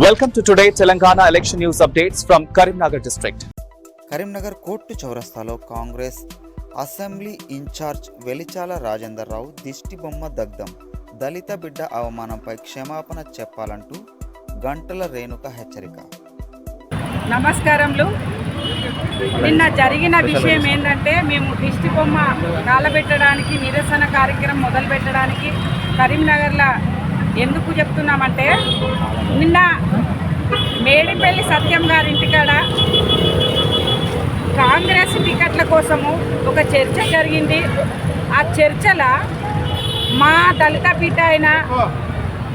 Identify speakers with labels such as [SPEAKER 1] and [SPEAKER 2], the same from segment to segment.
[SPEAKER 1] Welcome to today Telangana election news updates from Karimnagar district.
[SPEAKER 2] Karimnagar court చౌరస్తాలో Congress assembly incharge Velichala Rajender రావు దిష్టిబొమ్మ దగ్ధం. దళిత బిడ్డ అవమానంపై క్షమాపణ చెప్పాలంటూ గంటల రేణుక హెచ్చరిక.
[SPEAKER 3] నమస్కారములు. నిన్న జరిగిన విషయం ఏంటంటే మేము దిష్టిబొమ్మ కాలబెట్టడానికి నిరసన కార్యక్రమం మొదలు పెట్టడానికి కరీంనగర్లో ఎందుకు చెప్తున్నామంటే, నిన్న మేడిపల్లి సత్యం గారి ఇంటికాడ కాంగ్రెస్ టికెట్ల కోసము ఒక చర్చ జరిగింది. ఆ చర్చలో మా దళిత బిడ్డ అయిన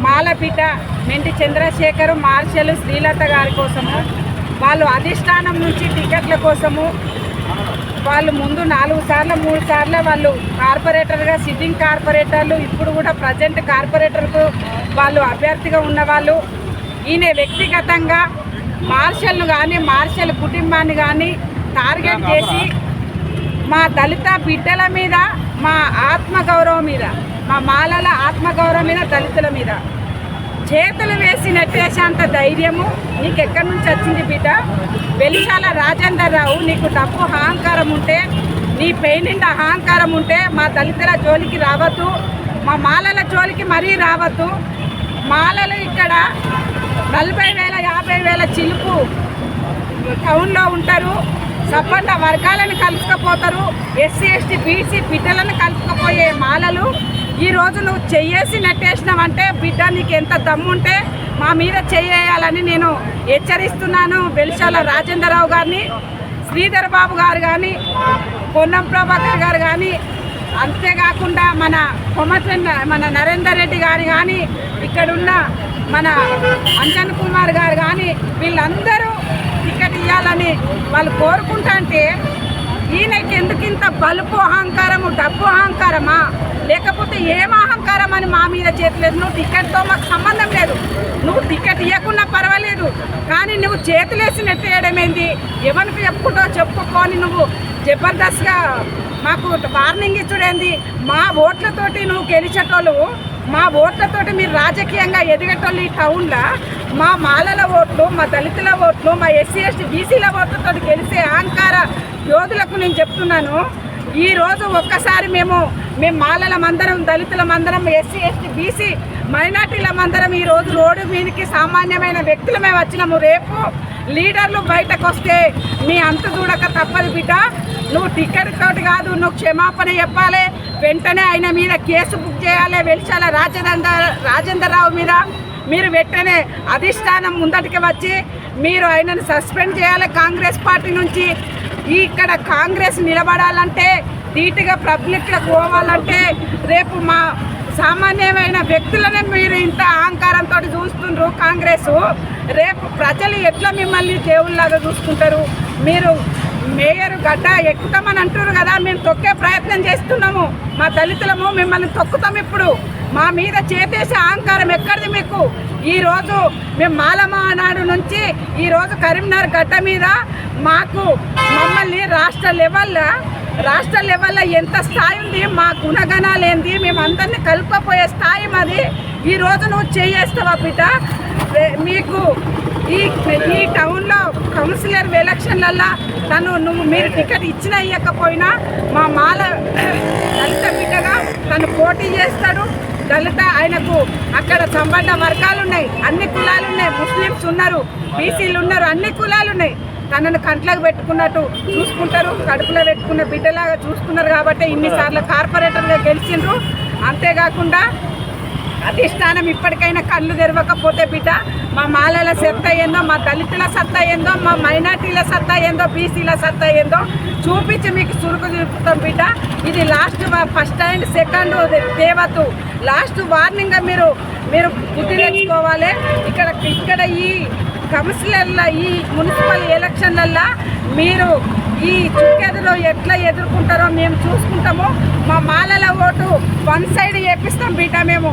[SPEAKER 3] మాలబిడ్డ మెంటి చంద్రశేఖర్, మార్షల్, శ్రీలత గారి కోసము వాళ్ళు అధిష్టానం నుంచి టికెట్ల కోసము వాళ్ళు ముందు 4 సార్లు 3 సార్లు వాళ్ళు కార్పొరేటర్గా సిట్టింగ్ కార్పొరేటర్లు, ఇప్పుడు కూడా ప్రజెంట్ కార్పొరేటర్కు వాళ్ళు అభ్యర్థిగా ఉన్నవాళ్ళు. ఈయన వ్యక్తిగతంగా మార్షల్ను కానీ మార్షల్ కుటుంబాన్ని కానీ టార్గెట్ చేసి మా దళిత బిడ్డల మీద, మా ఆత్మగౌరవం మీద, మా మాలల ఆత్మగౌరవం మీద, దళితుల మీద చేతులు వేసి నెట్టేసేంత ధైర్యము నీకు ఎక్కడి నుంచి వచ్చింది బిడ్డ? వెలిశాల రాజేందర్ రావు, నీకు డబ్బు అహంకారం ఉంటే, నీ పెయినిండా అహంకారం ఉంటే మా దళితుల జోలికి రావద్దు, మా మాలల జోలికి మరీ రావద్దు. మాలలు ఇక్కడ 40,000 50,000 చిలుపు టౌన్లో ఉంటారు. సబ్బండ వర్గాలను కలుసుకపోతారు. ఎస్సీ ఎస్టీ బీసీ బిడ్డలను కలుసుకపోయే మాలలు ఈరోజు నువ్వు చెయ్యేసి నెట్టేసినావంటే బిడ్డ, నీకు ఎంత దమ్ముంటే మా మీద చెయ్యాలని నేను హెచ్చరిస్తున్నాను. వెలిశాల రాజేందర్ రావు గారిని, శ్రీధర్ బాబు గారు కానీ, పొన్నం ప్రభాకర్ గారు కానీ, అంతేకాకుండా మన నరేందర్ రెడ్డి గారు కానీ, ఇక్కడున్న మన అంజన్ కుమార్ గారు కానీ, వీళ్ళందరూ టికెట్ ఇవ్వాలని వాళ్ళు కోరుకుంటా అంటే ఈయనకి ఎందుకు ఇంత బలుపు అహంకారము, డబ్బు అహంకారమా, లేకపోతే ఏం అహంకారం అని మా మీద చేతులేదు? నువ్వు టికెట్తో మాకు సంబంధం లేదు, నువ్వు టికెట్ ఇవ్వకున్నా పర్వాలేదు, కానీ నువ్వు చేతులేసి నెట్టేయడం ఏంది? ఎవరికి చెప్పుకొని నువ్వు జబర్దస్త్గా మాకు వార్నింగ్ ఇచ్చుడేంది? మా ఓట్లతోటి నువ్వు గెలిచేటోళ్ళు, మా ఓట్లతోటి మీరు రాజకీయంగా ఎదిగేటోళ్ళు ఈ టౌన్లో మా మాలల ఓట్లు, మా దళితుల ఓట్లు, మా ఎస్సీ ఎస్టీ బీసీల ఓట్లతో గెలిచే అహంకార యోధులకు నేను చెప్తున్నాను. ఈరోజు ఒక్కసారి మేము మాలలమందరం, దళితులమందరం, ఎస్సీ ఎస్టీ బీసీ మైనార్టీలమందరం ఈరోజు రోడ్డు మీదకి సామాన్యమైన వ్యక్తులమే వచ్చినాము. రేపు లీడర్లు బయటకు వస్తే నీ అంత చూడక తప్పదు బిడ్డ. నువ్వు టికెట్ తోటి కాదు, నువ్వు క్షమాపణ చెప్పాలి. వెంటనే ఆయన మీద కేసు బుక్ చేయాలి. వెలిశాల రాజేందర్ రావు మీద మీరు వెంటనే అధిష్టానం ముందటికి వచ్చి మీరు ఆయనను సస్పెండ్ చేయాలి కాంగ్రెస్ పార్టీ నుంచి. ఇక్కడ కాంగ్రెస్ నిలబడాలంటే, ధీటుగా పబ్లిక్లకు పోవాలంటే, రేపు మా సామాన్యమైన వ్యక్తులనే మీరు ఇంత అహంకారంతో చూస్తుండ్రు కాంగ్రెస్. రేపు ప్రజలు ఎట్లా మిమ్మల్ని దేవుళ్ళలాగా చూసుకుంటారు? మీరు మేయర్ గడ్డ ఎక్కుతామని అంటున్నారు కదా, మేము తొక్కే ప్రయత్నం చేస్తున్నాము. మా దళితులము మిమ్మల్ని తొక్కుతాం. ఇప్పుడు మా మీద చేసేసే అహంకారం ఎక్కడిది మీకు? ఈరోజు మేము మాలమానాడు నుంచి ఈరోజు కరీంనగర్ గడ్డ మీద మమ్మల్ని రాష్ట్ర లెవెల్లో ఎంత స్థాయి ఉంది, మా గుణగణాలు ఏంది, మేము అందరినీ కలుపుకపోయే స్థాయి మాది. ఈరోజు నువ్వు చేయేస్తావా బిడ్డ? మీకు ఈ టౌన్లో కౌన్సిలర్ ఎలక్షన్లల్లో మీరు టికెట్ ఇచ్చినా ఇవ్వకపోయినా మా మాల దళిత బిడ్డగా తను పోటీ చేస్తాడు. ఆయనకు అక్కడ సంబంధ వర్గాలు ఉన్నాయి, అన్ని కులాలు ఉన్నాయి, ముస్లిమ్స్ ఉన్నారు, బీసీలు ఉన్నారు, అన్ని కులాలు ఉన్నాయి. తనను కంట్లకు పెట్టుకున్నట్టు చూసుకుంటారు, కడుపులో పెట్టుకున్న బిడ్డలాగా చూసుకున్నారు కాబట్టి ఇన్నిసార్లు కార్పొరేటర్గా గెలిచిండ్రు. అంతేకాకుండా అధిష్టానం ఇప్పటికైనా కళ్ళు తెరవకపోతే బిడ్డ, మా మాలల సత్తా ఏందో, మా దళితుల సత్తా ఏందో, మా మైనార్టీల సత్తా ఏందో, బీసీల సత్తా ఏందో చూపించి మీకు చురుకు చూపుతాం బిడ్డ. ఇది లాస్ట్, ఫస్ట్ అండ్ సెకండ్ దేవతు లాస్ట్ వార్నింగ్గా మీరు బుద్ధి తెచ్చుకోవాలి. ఇక్కడ ఈ కౌన్సిలర్ల ఈ మున్సిపల్ ఎలక్షన్లల్లో మీరు ఈ చుక్కెదురు ఎట్లా ఎదుర్కొంటారో మేము చూసుకుంటాము. మా మాలల ఓటు వన్ సైడ్ వేపిస్తాం బిడ్డ. మేము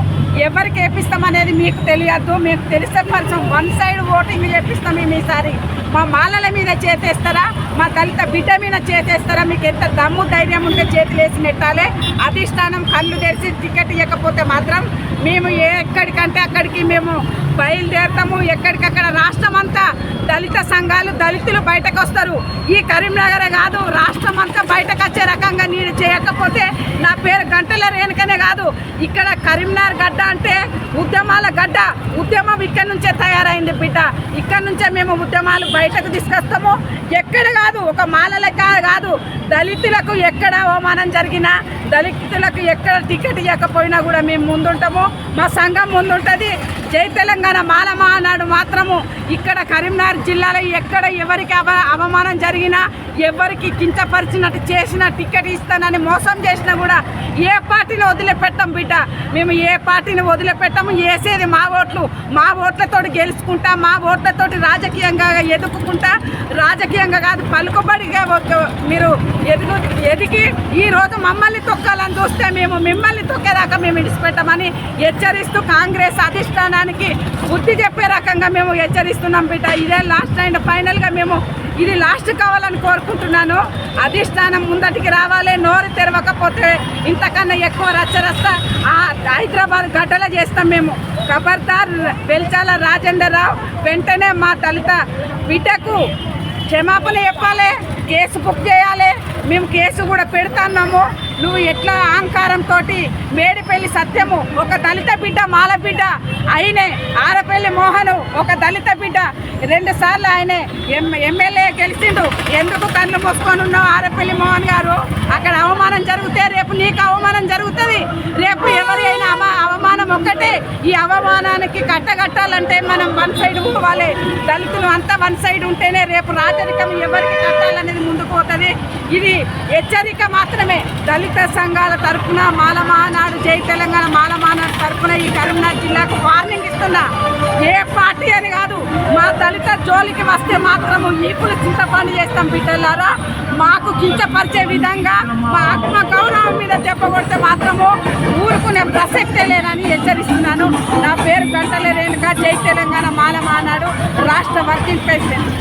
[SPEAKER 3] ఎవరికి వేపిస్తాం అనేది మీకు తెలియద్దు, మీకు తెలిసే పరచం. వన్ సైడ్ ఓటింగ్ చేపిస్తాం మేము ఈసారి. మా మాలల మీద చేతేస్తారా, మా దళిత బిడ్డ మీద చేతేస్తారా? మీకు ఎంత దమ్ము ధైర్యం ఉంటే చేతులు వేసి నెట్టాలి. అధిష్టానం కళ్ళు తెరిచి టికెట్ ఇవ్వకపోతే మాత్రం మేము ఎక్కడికంటే అక్కడికి మేము బయలుదేరుతాము. ఎక్కడికక్కడ రాష్ట్రం అంతా దళిత సంఘాలు దళితులు బయటకు వస్తారు. ఈ కరీంనగర్ కాదు, రాష్ట్రం అంతా బయటకు వచ్చే రకంగా నేను చేయకపోతే నా పేరు గంటల రేణుకనే కాదు. ఇక్కడ కరీంనగర్ గడ్డ అంటే ఉద్యమాల గడ్డ. ఉద్యమం ఇక్కడ నుంచే తయారైంది బిడ్డ. ఇక్కడ నుంచే మేము ఉద్యమాలు బయటకు తీసుకొస్తాము. ఎక్కడ కాదు, ఒక మాలలకి కాదు, దళితులకు ఎక్కడ అవమానం జరిగినా, దళితులకు ఎక్కడ టికెట్ ఇవ్వకపోయినా కూడా మేము ముందుంటాము. మా సంఘం ముందుంటుంది. జై తెలంగాణ మాల మహానాడు మాత్రము ఇక్కడ కరీంనగర్ జిల్లాలో ఎక్కడ ఎవరికి అవమానం జరిగినా, ఎవరికి కించపరిచినట్టు చేసినా, టికెట్ ఇస్తానని మోసం చేసినా కూడా ఏ పార్టీని వదిలిపెట్టాం బిడ్డ. మేము ఏ పార్టీని వదిలిపెట్టాము. వేసేది మా ఓట్లు. మా ఓట్లతోటి గెలుచుకుంటా, మా ఓట్లతోటి రాజకీయంగా ఎదుర్కొంటా. రాజకీయంగా కాదు, పలుకుబడిగా మీరు ఎదిగి ఈరోజు మమ్మల్ని తొక్కాలని చూస్తే మేము మిమ్మల్ని తొక్కేదాకా మేము విడిచిపెట్టామని హెచ్చరిస్తూ కాంగ్రెస్ అధిష్టానానికి బుద్ధి చెప్పే రకంగా మేము హెచ్చరిస్తున్నాం బిడ్డ. ఇదే లాస్ట్ అండ్ ఫైనల్గా మేము ఇది లాస్ట్ కావాలని కోరుకుంటున్నాను. అధిష్టానం ముందటికి రావాలి. నోరు తెరవకపోతే ఇంతకన్నా ఎక్కువ రచ్చరస్త హైదరాబాద్ గడ్డల చేస్తాం మేము. ఖబర్దార్ వెలిచాల రాజేందర్ రావు వెంటనే మా దళిత బిడ్డకు క్షమాపణ చెప్పాలి, కేసు బుక్ చేయాలి. మేము కేసు కూడా పెడుతున్నాము. నువ్వు ఎట్లా అహంకారంతో మేడిపల్లి సత్యము ఒక దళిత బిడ్డ, మాల బిడ్డ ఆయనే. ఆరపల్లి మోహను ఒక దళిత బిడ్డ, 2 సార్లు ఆయనే ఎమ్మెల్యే గెలిచిండు. ఎందుకు కళ్ళు మూసుకొని ఉన్నావు ఆరపల్లి మోహన్ గారు? అక్కడ అవమానం జరిగితే రేపు నీకు అవమానం జరుగుతుంది. రేపు ఎవరైనా అవమానం ఒక్కటే. ఈ అవమానానికి కట్టగట్టాలంటే మనం వన్ సైడ్ పోవాలి. దళితులు అంతా వన్ సైడ్ ఉంటేనే రేపు రాజరికం ఎవరికి కట్టాలనేది ముందుకు పోతుంది. ఇది హెచ్చరిక మాత్రమే. దళిత సంఘాల తరఫున మాల మహానాడు, జై తెలంగాణ మాల మహానాడు తరఫున ఈ కరీంనగర్ జిల్లాకు వార్నింగ్ ఇస్తున్నా. ఏ పార్టీ అని కాదు, మా దళిత జోలికి వస్తే మాత్రము ఈపులు చింతపండు చేస్తాం బిడ్డలారా. మాకు కించపరిచే విధంగా మా ఆత్మ గౌరవం మీద దెబ్బ కొడితే మాత్రము ఊరుకునే ప్రసక్తే లేదని హెచ్చరిస్తున్నాను. నా పేరు గంటల రేణుక, జై తెలంగాణ మాల మహానాడు రాష్ట్ర వర్కింగ్ ప్రెసిడెంట్.